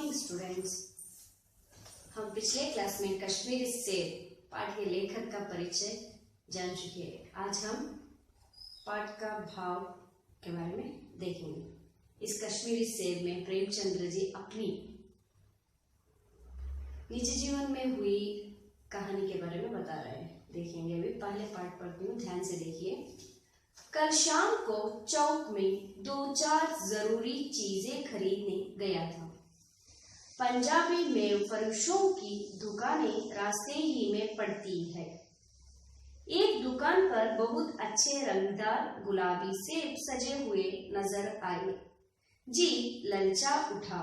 Morning students. हम पिछले class में कश्मीरी सेब पाठ के लेखक का परिचय जान चुके हैं। आज हम पाठ का भाव के बारे में देखेंगे। इस कश्मीरी सेब में प्रेमचंद्र जी अपनी निजी जीवन में हुई कहानी के बारे में बता रहे हैं। देखेंगे अभी पहले पाठ पढ़ती हूँ, ध्यान से देखिए। कल शाम को चौक में 2-4 जरूरी चीजें खरीदने गया था। पंजाबी मेव फरोशों की दुकानें रास्ते ही में पड़ती है। एक दुकान पर बहुत अच्छे रंगदार गुलाबी सेब सजे हुए नजर आए। जी ललचा उठा।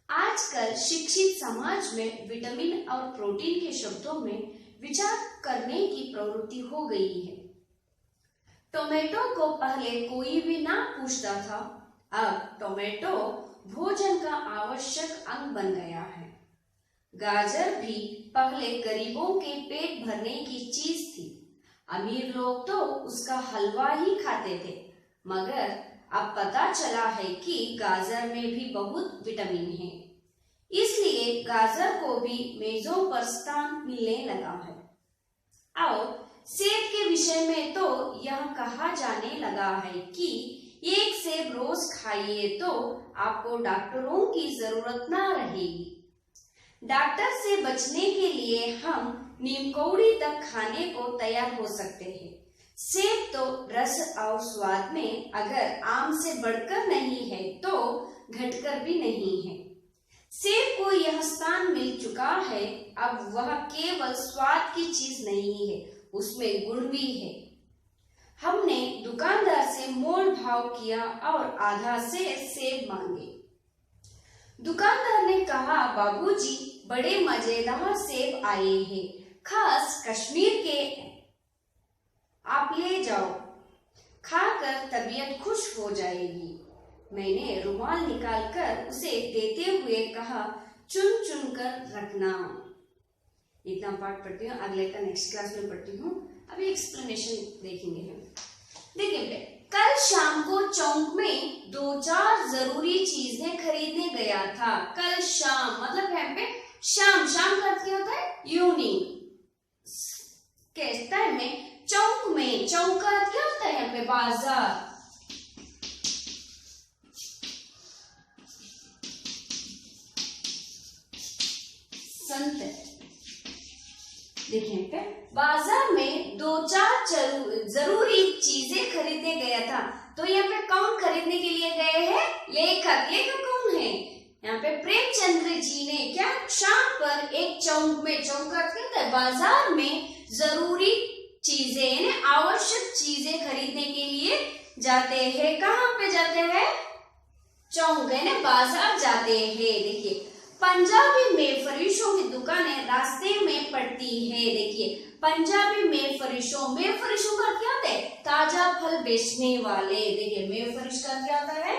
आजकल शिक्षित समाज में विटामिन और प्रोटीन के शब्दों में विचार करने की प्रवृत्ति हो गई है। टोमेटो को पहले कोई भी ना पूछता था, अब टोमेटो भोजन का आवश्यक अंग बन गया है। गाजर भी पहले गरीबों के पेट भरने की चीज थी। अमीर लोग तो उसका हलवा ही खाते थे, मगर अब पता चला है कि गाजर में भी बहुत विटामिन है, इसलिए गाजर को भी मेजों पर स्थान मिलने लगा है। और सेब के विषय में तो यह कहा जाने लगा है कि एक सेब रोज खाइए तो आपको डॉक्टरों की जरूरत ना रहेगी। डॉक्टर से बचने के लिए हम नीमकौड़ी तक खाने को तैयार हो सकते हैं। सेब तो रस और स्वाद में अगर आम से बढ़कर नहीं है तो घटकर भी नहीं है। सेब को यह स्थान मिल चुका है, अब वह केवल स्वाद की चीज नहीं है, उसमें गुण भी है। हमने दुकानदार से मोल भाव किया और आधा से सेब मांगे। दुकानदार ने कहा, बाबूजी बड़े मजेदार सेब आए हैं, खास कश्मीर के, आप ले जाओ, खाकर तबीयत खुश हो जाएगी। मैंने रुमाल निकालकर उसे देते हुए कहा, चुन चुन कर रखना। इतना पाठ पढ़ती हूँ, अगले का नेक्स्ट क्लास में पढ़ती हूँ। अभी एक्सप्लेनेशन देखेंगे हम। देखिए, कल शाम को चौक में 2-4 जरूरी चीजें खरीदने गया था। कल शाम मतलब यहाँ पे शाम, शाम का अर्थ क्या होता है? इवनिंग के टाइम में चौक में, चौक का अर्थ क्या होता है यहाँ पे? बाजार। संत देखिए, बाजार में 2-4 जरूरी चीजें खरीदने गया था। तो यहाँ पे कौन खरीदने के लिए गए हैं? लेखक। लेखक कौन है? यहाँ पे प्रेमचंद्र जी ने क्या शाम पर एक चौक में, चौक का क्या होता है? बाजार में जरूरी चीजें यानी आवश्यक चीजें खरीदने के लिए जाते हैं। कहाँ पे जाते हैं? चौक यानी बाजार जाते हैं। देखिए, पंजाबी में फरिशों की दुकानें रास्ते में पड़ती है। देखिए, पंजाबी में फरिशों, में फरिशों का क्या होता है? ताजा फल बेचने वाले। देखिए, में फरिश का क्या होता है?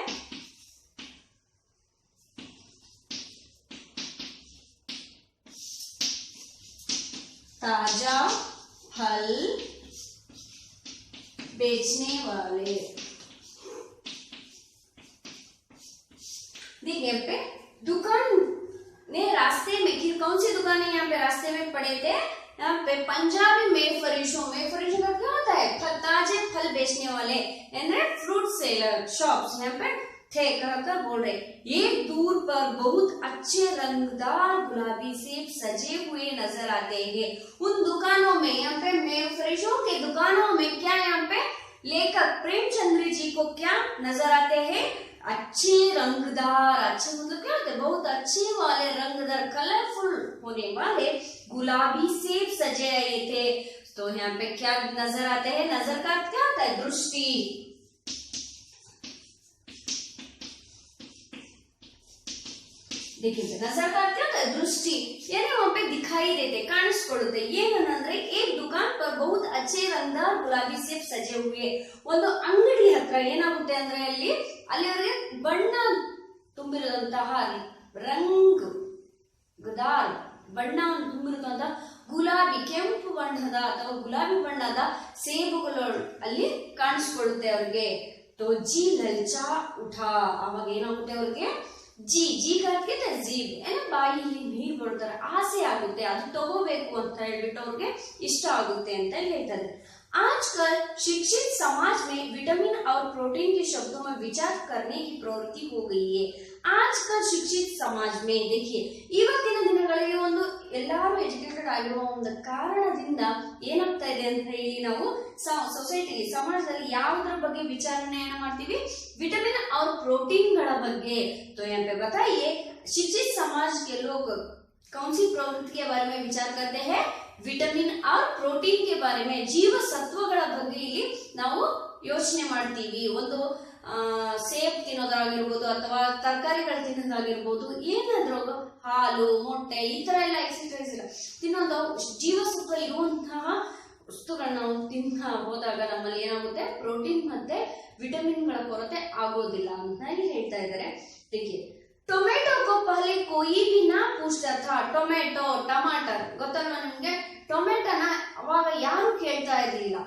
ताजा फल बेचने वाले। देखिए, पे दुकान ने रास्ते में, फिर कौन सी दुकानें यहाँ पे रास्ते में पड़े थे? यहाँ पे पंजाबी में फरिशों, में फरिशों का क्या होता है? ताजे फल बेचने वाले यानी फ्रूट सेलर शॉप्स यहाँ पे थे। कहकर बोल रहे, एक दूर पर बहुत अच्छे रंगदार गुलाबी सेब सजे हुए नजर आते हैं। उन दुकानों में, यहाँ पे में फरिशों के दुकानों में क्या यहाँ पे लेखक प्रेमचंद्र जी को क्या नजर आते हैं? अच्छे रंगदार, अच्छे मतलब क्या होते हैं? बहुत अच्छे वाले रंगदार, कलरफुल होने वाले गुलाबी सेब सजे आए थे। तो यहाँ पे क्या नजर आते हैं? नजर का क्या होता है? दृष्टि। देखिए, नजर का क्या होता है? दृष्टि यानी वहां पे दिखाई देते, ಕಾಣಿಸ್ಕೊಳ್ಳುತ್ತೆ। ಏನಂದ್ರೆ एक दुकान पर बहुत अच्छे रंगदार गुलाबी सेब सजे हुए। ಒಂದು ಅಂಗಡಿ ಹತ್ರ ಏನಾಗುತ್ತೆ ಅಂದ್ರೆ ಅಲ್ಲಿ ಅವರಿಗೆ ಬಣ್ಣ ತುಂಬಿರುವಂತಹ ರಂಗದಾರ್ ಬಣ್ಣ ತುಂಬಿರುವಂತಹ ಗುಲಾಬಿ, ಕೆಂಪು ಬಣ್ಣದ ಅಥವಾ ಗುಲಾಬಿ ಬಣ್ಣದ ಸೇಬುಗಳು ಅಲ್ಲಿ ಕಾಣಿಸ್ಕೊಳ್ಳುತ್ತೆ ಅವರಿಗೆ। तो जी ललचा उठा, ಅವಾಗ ಏನಾಗುತ್ತೆ ಅವರಿಗೆ? ಜಿ ಕರ್ತಿದೆ ಜೀವ್ ಏನ ಬಾಯಿಯಲ್ಲಿ ನೀರು ಬರುತ್ತಾರೆ, ಆಸೆ ಆಗುತ್ತೆ, ಅದು ತಗೋಬೇಕು ಅಂತ ಹೇಳ್ಬಿಟ್ಟು ಅವ್ರಿಗೆ ಇಷ್ಟ ಆಗುತ್ತೆ ಅಂತ ಹೇಳ್ತಾರೆ. आजकल शिक्षित समाज में विटामिन और प्रोटीन के शब्दों में विचार करने की प्रवृत्ति हो गई है. आजकल शिक्षित समाज में देखिए ಇವತ್ತಿನ ದಿನಗಳಲ್ಲಿ ಒಂದು ಎಲ್ಲರೂ ಎಜುಕೇಟೆಡ್ ಆಗಿರುವ ಒಂದು ಕಾರಣದಿಂದ ಏನಾಗ್ತಾ ಇದೆ ಅಂತ ಹೇಳಿ ನಾವು ಸೊಸೈಟಿಲಿ ಸಮಾಜದಲ್ಲಿ ಯಾವುದರ ಬಗ್ಗೆ ವಿಚಾರಣೆಯನ್ನ ಮಾಡ್ತೀವಿ, ವಿಟಮಿನ್ और प्रोटीन ಗಳ ಬಗ್ಗೆ. तो यहाँ पे बताइए शिक्षित समाज के लोग कौन सी प्रवृत्ति के बारे में विचार करते हैं, ವಿಟಮಿನ್ और ಪ್ರೋಟೀನ್ के बारे में, ಜೀವ ಸತ್ವಗಳ ಬಗ್ಗೆ ಇಲ್ಲಿ ನಾವು ಯೋಚನೆ ಮಾಡ್ತೀವಿ. ಒಂದು ಸೇಬ್ ತಿನ್ನೋದಾಗಿರ್ಬೋದು ಅಥವಾ ತರಕಾರಿಗಳು ತಿನ್ನೋದಾಗಿರ್ಬೋದು, ಏನಾದ್ರೂ ಹಾಲು ಮೊಟ್ಟೆ ಈ ತರ ಎಲ್ಲ ಎಕ್ಸರ್ಸೈಸ್ ಇಲ್ಲ ತಿನ್ನೋದು ಜೀವಸತ್ವ ಇರುವಂತಹ ವಸ್ತುಗಳನ್ನ ನಾವು ತಿನ್ನ ಹೋದಾಗ ನಮ್ಮಲ್ಲಿ ಏನಾಗುತ್ತೆ, ಪ್ರೋಟೀನ್ ಮತ್ತೆ ವಿಟಮಿನ್ ಗಳ ಕೊರತೆ ಆಗೋದಿಲ್ಲ ಅಂತ ಇಲ್ಲಿ ಹೇಳ್ತಾ ಇದ್ದಾರೆ. देखिए टोमेटो को पहले कोई भी ना पूछता था, टೊಮೆಟೊ ಟಮಾಟರ್ ಗೊತ್ತಲ್ವಾ ನಿಮ್ಗೆ, ಟೊಮೆಟೊನ ಅವಾಗ ಯಾರು ಕೇಳ್ತಾ ಇರ್ಲಿಲ್ಲ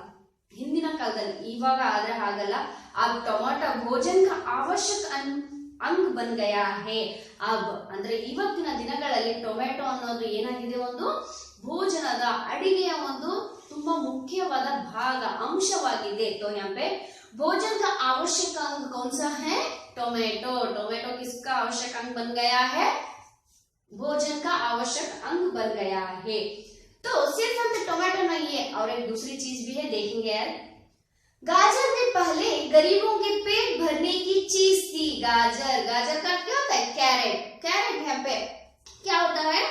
ಹಿಂದಿನ ಕಾಲದಲ್ಲಿ, ಇವಾಗ ಆದ್ರೆ ಹಾಗಲ್ಲ. अब टमाटर भोजन का आवश्यक अंग बन गया है. अब ಅಂದ್ರೆ ಇವತ್ತಿನ ದಿನಗಳಲ್ಲಿ ಟೊಮೆಟೊ ಅನ್ನೋದು ಏನಾಗಿದೆ, ಒಂದು ಭೋಜನದ ಅಡಿಗೆಯ ಒಂದು ತುಂಬಾ ಮುಖ್ಯವಾದ ಭಾಗ ಅಂಶವಾಗಿದೆ. तो यहाँ पे भोजन का आवश्यक अंग कौन सा है, टोमेटो. टोमेटो किसका आवश्यक अंग बन गया है, भोजन का आवश्यक अंग बन गया है. तो सिर्फ हम टोमेटो नहीं है और एक दूसरी चीज भी है, देखेंगे यार. गाजर में पहले गरीबों के पेट भरने की चीज थी. गाजर, गाजर का क्या होता है, कैरेट. कैरेट यहाँ पे क्या होता है,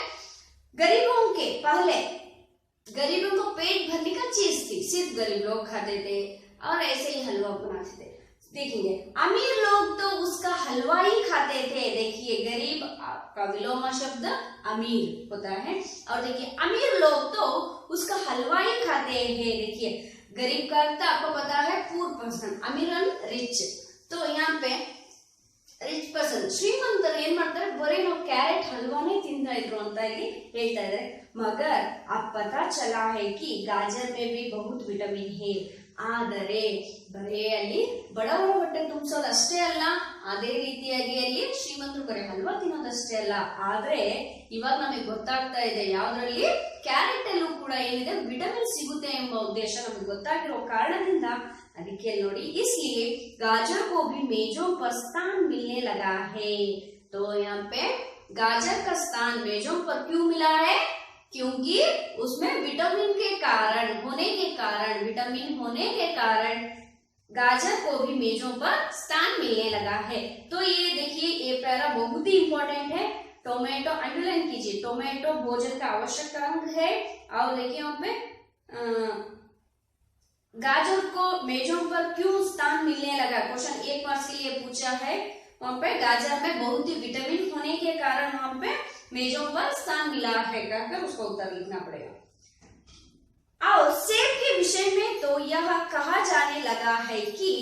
गरीबों के पहले गरीबों को पेट भरने का चीज थी, सिर्फ गरीब लोग खाते थे और ऐसे ही हलवा बनाते थे. देखेंगे अमीर लोग तो उसका हलवा ही खाते थे. देखिए गरीब का विलोमा शब्द अमीर होता है, और देखिए अमीर लोग तो उसका हलवा ही खाते हैं. देखिए गरीब का अर्थ आपको पता है पूर पर्सन, अमीर रिच. तो यहाँ पे ರಿಚ್ ಪರ್ಸನ್ ಶ್ರೀಮಂತರು ಏನ್ ಮಾಡ್ತಾರೆ, ಬರೀ ನಾವು ಕ್ಯಾರೆಟ್ ಹಲ್ವಾನೇ ತಿಂತಾ ಇದ್ರು ಅಂತ ಇಲ್ಲಿ ಹೇಳ್ತಾ ಇದ್ದಾರೆ. ಮಗರ್ ಅಬ್ ಪತಾ ಚಲಾ ಹೈ ಕಿ ಗಾಜರ್ ಮೇ ಭಿ ಬಹುತ್ ವಿಟಮಿನ್ ಹೇ. ಆದರೆ ಬರೇ ಅಲ್ಲಿ ಬಡವರ ಹೊಟ್ಟೆ ತುಂಬಿಸೋದು ಅಷ್ಟೇ ಅಲ್ಲ, ಅದೇ ರೀತಿಯಾಗಿ ಅಲ್ಲಿ ಶ್ರೀಮಂತರು ಬರೀ ಹಲ್ವಾ ತಿನ್ನೋದಷ್ಟೇ ಅಲ್ಲ, ಆದ್ರೆ ಇವಾಗ ನಮಗೆ ಗೊತ್ತಾಗ್ತಾ ಇದೆ ಯಾವ್ದ್ರಲ್ಲಿ ಕ್ಯಾರೆಟ್ ಅಲ್ಲೂ ಕೂಡ ಏನಿದೆ ವಿಟಮಿನ್ ಸಿಗುತ್ತೆ ಎಂಬ ಉದ್ದೇಶ ನಮಗೆ ಗೊತ್ತಾಗಿರೋ ಕಾರಣದಿಂದ ಅದಕ್ಕೆ ನೋಡಿ इसलिए गाजर को भी मेजों पर स्थान मिलने लगा है. तो यहाँ पे गाजर का स्थान मेजों पर क्यों मिला है, क्योंकि उसमें विटामिन के कारण विटामिन होने के कारण गाजर को भी मेजों पर स्थान मिलने लगा है. तो ये देखिए ये पैरा बहुत ही इंपॉर्टेंट है. टोमेटो अंडरलाइन कीजिए, टोमेटो भोजन का आवश्यक अंग है. और देखिए वहां पे गाजर को मेजों पर क्यों स्थान मिलने लगा, क्वेश्चन 1 मार्क्स के लिए पूछा है. वहां पे गाजर में बहुत ही विटामिन होने के कारण वहां पे मेजों पर स्थान मिला है कहकर उसको उत्तर लिखना पड़ेगा. और सेब के विषय में तो यह कहा जाने लगा है कि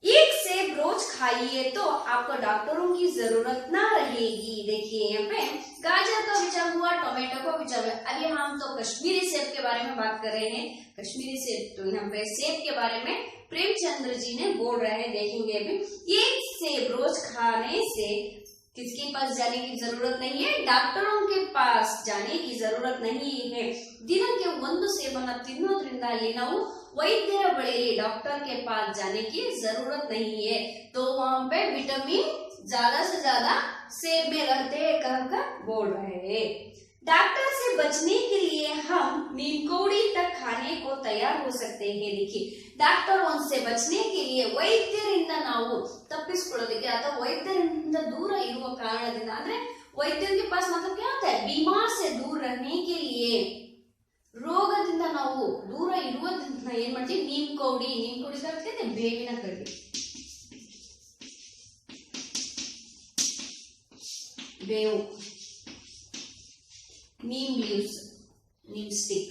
एक सेब रोज खाइए तो आपको डॉक्टरों की जरूरत ना रहेगी. देखिए यहाँ पे गाजर का विचार हुआ, टोमेटो का विचार हुआ. अभी हम तो कश्मीरी सेब के बारे में बात कर रहे हैं. कश्मीरी सेब, तो यहाँ पे सेब के बारे में प्रेमचंद्र जी ने बोल रहे हैं. देखेंगे अभी एक सेब रोज खाने से किसके पास जाने की जरूरत नहीं है, डॉक्टरों के पास जाने की जरूरत नहीं है. ದಿನಕ್ಕೆ ಒಂದು ಸೇಬನ್ನ ತಿನ್ನೋದ್ರಿಂದ ಅಲ್ಲಿ ನಾವು वैद्यर बड़ेली डॉक्टर के पास जाने की जरूरत नहीं है. तो वहां पे विटामिन ज्यादा से ज्यादा सेब में रहते हैं कहकर बोल रहे हैं. डॉक्टर से बचने के लिए हम नीम कौड़ी तक खाने को तैयार हो सकते हैं. देखिए डॉक्टर से बचने के लिए ವೈದ್ಯರಿಂದ ನಾವು ತಪ್ಪಿಸಿಕೊಳ್ಳೋದಕ್ಕೆ ಅಥವಾ ವೈದ್ಯರಿಂದ ದೂರ ಇರುವ ಕಾರಣದಿಂದ, ಅಂದ್ರೆ वैद्यर के पास मतलब क्या होता है, बीमार से दूर रहने के लिए, ರೋಗದಿಂದ ನಾವು ದೂರ ಇರುವುದನ್ನ ಏನ್ ಮಾಡ್ತೀವಿ, ನೀಮ್ ಕೌಡಿ ಕರಿತೇವೆ, ಬೇವಿನ ಕಡ್ಡಿ, ಬೇವು, नीम लीव्स, नीम स्टिक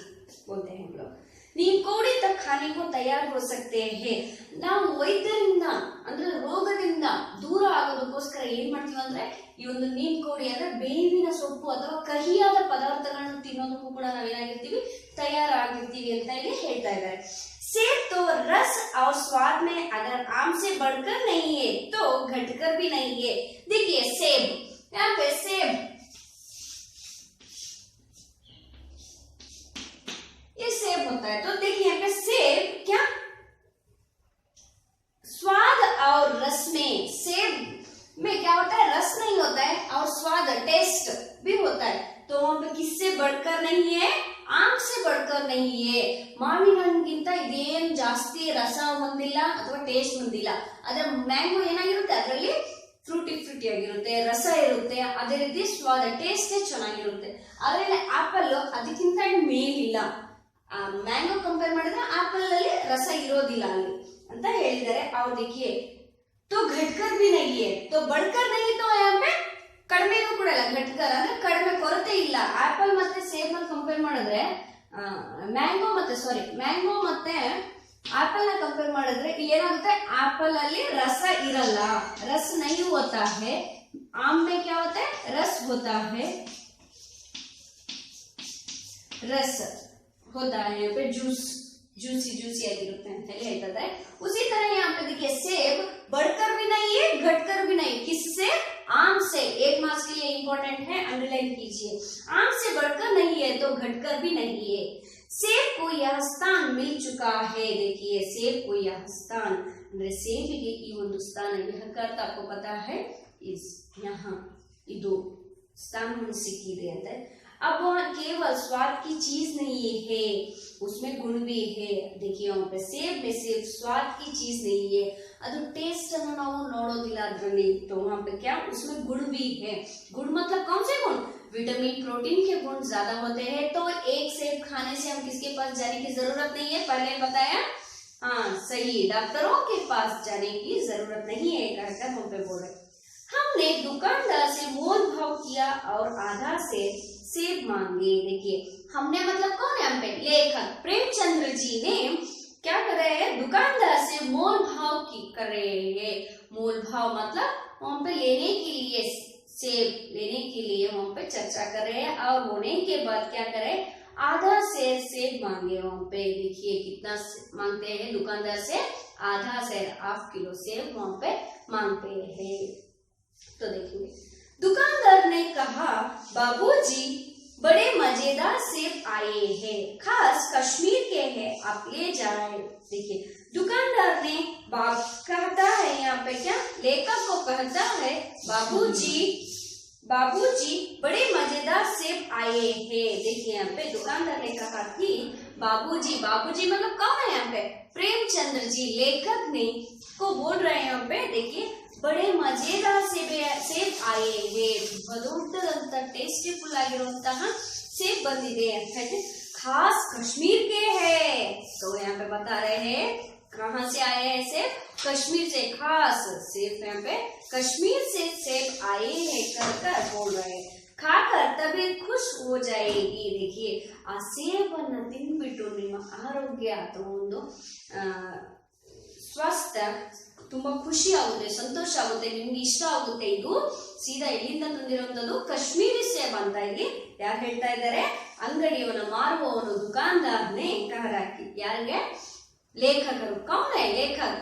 बोलते हैं हम लोग. नीम कौड़ी तक खाने को तैयार हो सकते हैं. ನಾವು ವೈದ್ಯರಿಂದ ಅಂದ್ರೆ ರೋಗದಿಂದ ದೂರ ಆಗೋದಕ್ಕೋಸ್ಕರ ಏನ್ ಮಾಡ್ತೀವಿ ಅಂದ್ರೆ ಈ ಒಂದು ನೀಮ್ ಕೌಡಿ ಅಂದ್ರೆ ಬೇವಿನ ಸೊಪ್ಪು ಅಥವಾ ಕಹಿಯಾದ ಪದಾರ್ಥಗಳನ್ನು ತಿನ್ನೋದಕ್ಕೂ ಕೂಡ ನಾವೇನಾಗಿರ್ತೀವಿ, ತಯಾರಾಗಿರ್ತೀವಿ ಅಂತ ಇಲ್ಲಿ ಹೇಳ್ತಾ ಇದ್ದಾರೆ. सेब तो रस और स्वाद में अगर आम से बढ़कर नहीं है तो घटकर भी नहीं है। देखिए सेब, यहाँ पे सेब, ये सेब होता है। तो देखिए यहाँ पे सेब क्या स्वाद और रस में, सेब में क्या होता है, रस नहीं होता है और स्वाद टेस्ट भी होता है। तो वहां पे किससे बढ़कर नहीं है, आम से बढ़कर नहीं है। ಮಾವಿನ ಹಣ್ಣಿಗಿಂತ ಇದೇನು ಜಾಸ್ತಿ ರಸ ಹೊಂದಿಲ್ಲ ಅಥವಾ ಟೇಸ್ಟ್ ಹೊಂದಿಲ್ಲ. ಅದರ ಮ್ಯಾಂಗೋ ಏನಾಗಿರುತ್ತೆ, ಅದರಲ್ಲಿ ಫ್ರೂಟಿ ಆಗಿರುತ್ತೆ, ರಸ ಇರುತ್ತೆ, ಅದೇ ರೀತಿ ಸ್ವಾದ ಟೇಸ್ಟ್ ಚೆನ್ನಾಗಿರುತ್ತೆ. ಅದರಲ್ಲಿ ಆಪಲ್ ಅದಕ್ಕಿಂತ ಮೇಲಿಲ್ಲ. ಮ್ಯಾಂಗೋ ಕಂಪೇರ್ ಮಾಡಿದ್ರೆ ಆಪಲ್ ಅಲ್ಲಿ ರಸ ಇರೋದಿಲ್ಲ ಅಲ್ಲಿ ಅಂತ ಹೇಳಿದ್ದಾರೆ. और देखिए तो घटकर भी नहीं है, तो बढ़कर नहीं, तो यहाँ पे ಕಡಿಮೆನೂ ಕೂಡ ಇಲ್ಲ, ಘಟಕರ್ ಅಂದ್ರೆ ಕಡಿಮೆ, ಕೊರತೆ ಇಲ್ಲ. ಆಪಲ್ ಮತ್ತೆ ಸೇಬ್ ನ ಕಂಪೇರ್ ಮಾಡಿದ್ರೆ ಮ್ಯಾಂಗೋ ಮತ್ತೆ ಆಪಲ್ ನ ಕಂಪೇರ್ ಮಾಡಿದ್ರೆ ಏನಾಗುತ್ತೆ, ಆಪಲ್ ಅಲ್ಲಿ ರಸ ಇರಲ್ಲ, ರಸ್ नहीं होता है. आम में क्या होता है, रस होता है, रस होता है. यहाँ पे जूसी ಆಗಿರುತ್ತೆ ಅಂತ ಹೇಳಿ ಹೇಳ್ತಾರೆ. उसी तरह यहाँ पे देखिए सेब बढ़कर भी नहीं है, घटकर भी नहीं. किससे, आम से. 1 मार्क्स के लिए इंपॉर्टेंट है, अंडरलाइन कीजिए. आम से बढ़कर नहीं है तो घटकर भी नहीं है. सेब को यह स्थान मिल चुका है. देखिए सेब को यह स्थान ಅಂದ್ರೆ ಸೇಬಿಗೆ ಈ ಒಂದು ಸ್ಥಾನ, यह अर्थ आपको पता है, इस यहाँ ಇದು ಸ್ಥಾನವನ್ನು ಸಿಕ್ಕಿದೆ ಅಂತ. अब वहाँ केवल स्वाद की चीज नहीं है, उसमें गुण भी है. देखिए वहाँ पे सेब में सिर्फ स्वाद की चीज नहीं है, ಅದು ಟೇಸ್ಟ್ ಅನ್ನು ನಾವು ನೋಡೋದಿಲ್ಲ ಅದರಲ್ಲಿ. तो वहाँ पे क्या, उसमें गुण भी है. गुण मतलब कौन से गुण, विटामिन प्रोटीन के गुण ज्यादा होते हैं. तो एक सेब खाने से हम किसके पास जाने की जरूरत नहीं है, पहले बताया, हाँ सही, डॉक्टरों के पास जाने की जरूरत नहीं है, कहकर हम पे बोल रहे. हमने दुकानदार से मोल भाव किया और आधा से सेब मांगे. देखिए हमने मतलब कौन है, हम पे लेखक प्रेमचंद्र जी ने क्या कर रहे हैं, दुकानदार से मोल भाव की कर रहे हैं. मोल भाव मतलब वहां पे लेने के लिए, सेब लेने के लिए वहां पे चर्चा कर रहे हैं. और होने के बाद क्या करे, आधा से सेब मांगे. वहां पे देखिए कितना मांगते हैं, दुकानदार से आधा से, ½ किलो सेब वहां पे मांगते हैं. तो देखिए दुकानदार ने कहा, बाबूजी बड़े मजेदार सेब आए हैं, खास कश्मीर के हैं, आप ले जाए. देखिए दुकानदार ने बाप कहता है, यहाँ पे क्या लेखक को कहता है, बाबूजी बड़े मजेदार सेब आए हैं. देखिए यहाँ पे दुकानदार ने कहा कि बाबूजी मतलब कौन है, यहाँ पे प्रेमचंद्र जी लेखक ने को बोल रहे हैं. यहाँ पे देखिए बड़े मजेदार सेब आए हैं, ದೊಡ್ಡದಂತ ಟೇಸ್ಟಿಫುಲ್ ಆಗಿರುವಂತಹ ಸೇಬ್ ಬಂದಿದೆ ಅಂತ ಹೇಳಿ, खास कश्मीर के हैं. तो यहाँ पे बता रहे हैं कहाँ से आए हैं सेब, कश्मीर से. खास सेब यहाँ पे कश्मीर से सेब आए हैं कर बोल रहे हैं. खाकर तबीयत खुश हो जाएगी. देखिए आ ಸೇಬನ್ನು ತಿಂದ್ಬಿಟ್ಟು ನಿಮ್ಮ ಆರೋಗ್ಯ ಅಥವಾ ಒಂದು ಸ್ವಾಸ್ಥ್ಯ ತುಂಬಾ ಖುಷಿ ಆಗುತ್ತೆ, ಸಂತೋಷ ಆಗುತ್ತೆ, ನಿಮ್ಗೆ ಇಷ್ಟ ಆಗುತ್ತೆ. ಇದು ಸೀದಾ ಎಲ್ಲಿಂದ ತಂದಿರುವಂತದ್ದು, ಕಾಶ್ಮೀರಿ ಸೇಬ್ ಅಂತ ಇಲ್ಲಿ ಯಾರು ಹೇಳ್ತಾ ಇದ್ದಾರೆ, ಅಂಗಡಿಯವನ ಮಾರುವವನು ದುಕಾನ್ದಾರ್ನೇ ಕಹರಾಕಿ. ಯಾರಿಗೆ, लेखक कौन है, लेखक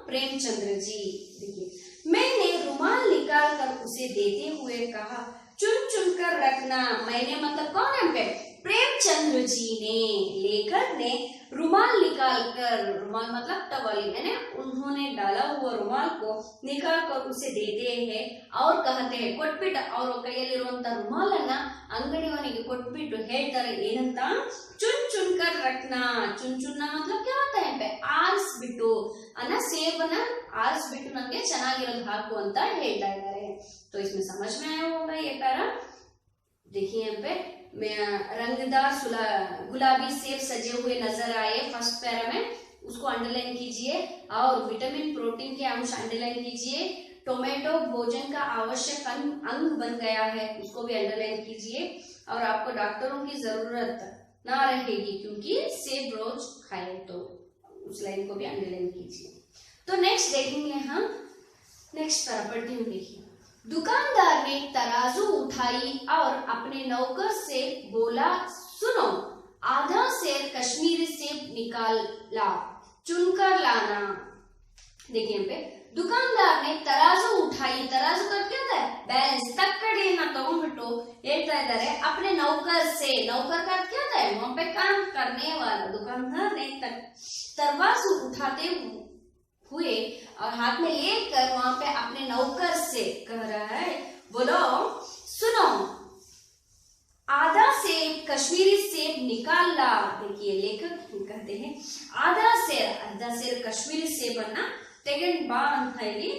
प्रेमचंद्र जी. देखिए मैंने रुमाल निकाल कर उसे देते हुए कहा, चुन चुन कर रखना. मैंने मतलब कौन है, पे प्रेमचंद्र जी ने, लेखक ने रुमाल निकाल कर, रुमाल मतलब टवल, यानी उन्होंने डाला हुआ रुमाल को निकाल कर उसे देते हैं और कहते हैं, ಕೊಟ್ಬಿಟ್ಟು ಅವರು ಕೈಯಲ್ಲಿರುವಂತ ರುಮಾಲನ್ನ ಅಂಗಡಿಯವನಿಗೆ ಕೊಟ್ಬಿಟ್ಟು ಹೇಳ್ತಾರೆ ಏನಂತ, चुन चुन कर रखना. चुनना मतलब क्या होता है, पे ಆರಿಸ್ಬಿಟ್ಟು ಅನ್ನ ಸೇಬನ್ನ ಆರಿಸ್ಬಿಟ್ಟು ನನಗೆ ಚೆನ್ನಾಗಿರೋದು ಹಾಕು ಅಂತ ಹೇಳ್ತಾ ಇದ್ದಾರೆ. तो इसमें समझ में आया होगा ये पैरा. देखिए यहाँ पे रंगदार गुलाबी सेब सजे हुए नजर आए. फर्स्ट पैरा में उसको अंडरलाइन कीजिए और विटामिन प्रोटीन के अंश अंडरलाइन कीजिए. टोमेटो भोजन का आवश्यक अंग बन गया है, उसको भी अंडरलाइन कीजिए. और आपको डॉक्टरों की जरूरत ना रहेगी क्योंकि सेब रोज खाए, तो उस लाइन को भी अंडरलाइन कीजिए. तो नेक्स्ट देखेंगे हम, नेक्स्ट पैरा पढ़ती हूँ. देखिए दुकानदार ने तराजू उठाई और अपने नौकर से बोला, सुनो आधा सेर कश्मीरी सेब निकाला, चुनकर लाना। देखिए यहाँ पे दुकानदार ने तराजू उठाई, तराजू का क्या होता है बैलेंस, तಕ್ಕಡಿಯನ್ನ ತಗೊಂಡ್ಬಿಟ್ಟು ಹೇಳ್ತಾ ಇದ್ದಾರೆ अपने नौकर से, नौकर का क्या होता है वहां पे काम करने वाला। दुकानदार ने तराजू उठाते हुए और हाथ में लेकर वहां पे अपने नौकर से कह रहा है, बोलो सुनो आधा सेब कश्मीरी सेब निकाला। देखिए लेखक कहते हैं आधा सेर कश्मीरी सेब अन्ना ತೆಗೆಂಡ್ ಬಾ ಅಂತ ಹೇಳಿ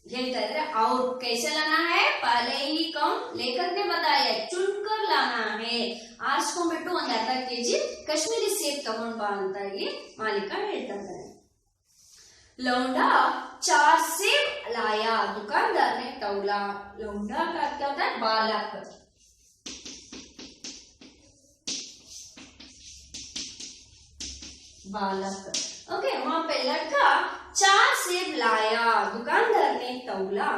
ಹೇಳ್ತಾ ಇದ್ರೆ। और कैसे लाना है पहले ही कौन लेखक ने बताया, चुनकर लाना है, ಆರಿಸ್ಕೊಂಡ್ಬಿಟ್ಟು ಒಂದು ಅರ್ಧ ಕೆಜಿ कश्मीरी सेब ತಗೊಂಡ್ ಬಾ ಅಂತ ಹೇಳಿ ಮಾಲೀಕ ಹೇಳ್ತಾ ಇದ್ದಾರೆ। लौंडा 4 सेब लाया, दुकानदार ने तौला। लौंडा का क्या होता है बालक, बालक ओके। वहां पे लड़का 4 सेब लाया, दुकानदार ने तौला,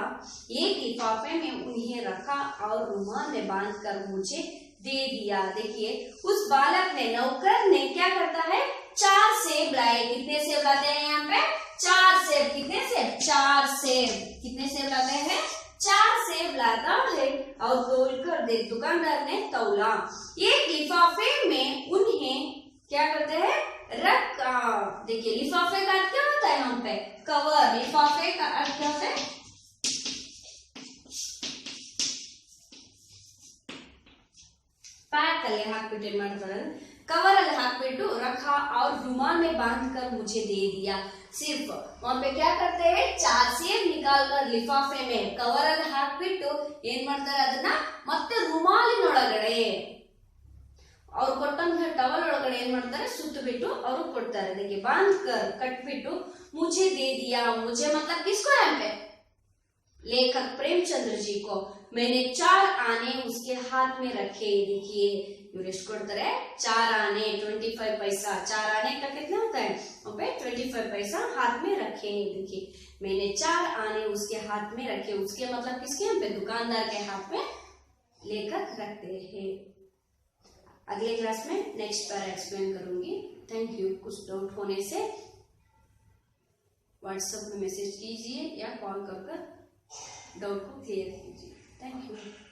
एक लिफाफे में उन्हें रखा और रुमाल में बांधकर मुझे दे दिया। देखिए उस बालक ने, नौकर ने क्या करता है 4 सेब लाए। कितने सेब लाते हैं यहाँ पे 4 सेब। कितने सेब 4 सेब। कितने सेब लाते हैं 4 सेब लाता है और तोलकर दे, दुकानदार ने तौला, एक लिफाफे में उन्हें क्या करते हैं रखा। देखिए लिफाफे का अर्थ क्या होता है यहाँ पे कवर, लिफाफे का अर्थ क्या होता है पैक ಅಲ್ಲಿ ಹಾಕ್ಬಿಟ್ಟು ಏನು ಮಾಡ್ತಾರೆ कवर ಅಲ್ಲಿ ಹಾಕ್ಬಿಟ್ಟು रखा और रुमाल में बांधकर मुझे दे दिया। सिर्फ वहां पे क्या करते हैं 4 सेब निकालकर लिफाफे में कवर ಅಲ್ಲಿ ಹಾಕ್ಬಿಟ್ಟು ಏನು ಮಾಡ್ತಾರೆ ಅದನ್ನ ಮತ್ತೆ ರುಮಾಲಿನೊಳಗಡೆ ಅವ್ರು ಕೊಟ್ಟಂತ ಟವಲ್ ಒಳಗಡೆ ಏನ್ ಮಾಡ್ತಾರೆ ಸುತ್ತ ಬಿಟ್ಟು ಅವರು ಕೊಡ್ತಾರೆ। देखिए बांध कर कटबिಟ್ಟು मुझे दे दिया, मुझे मतलब किसको यहाँ पे लेखक प्रेमचंद्र जी को। मैंने 4 आने उसके हाथ में रखे। देखिए इवर ಎಷ್ಟು ಕೊಡ್ತಾರೆ 4 आने 25 पैसा। 4 आने का कितना होता है वहां पे 25 पैसा हाथ में रखे। देखिए मैंने 4 आने उसके हाथ में रखे, उसके मतलब किसके यहाँ पे दुकानदार के हाथ में लेखक रखते हैं। अगले क्लास में नेक्स्ट पैरा एक्सप्लेन करूंगी। Thank you. कुछ डाउट होने से व्हाट्सएप में मैसेज कीजिए या कॉल कर डाउट को क्लियर कीजिए। Thank you.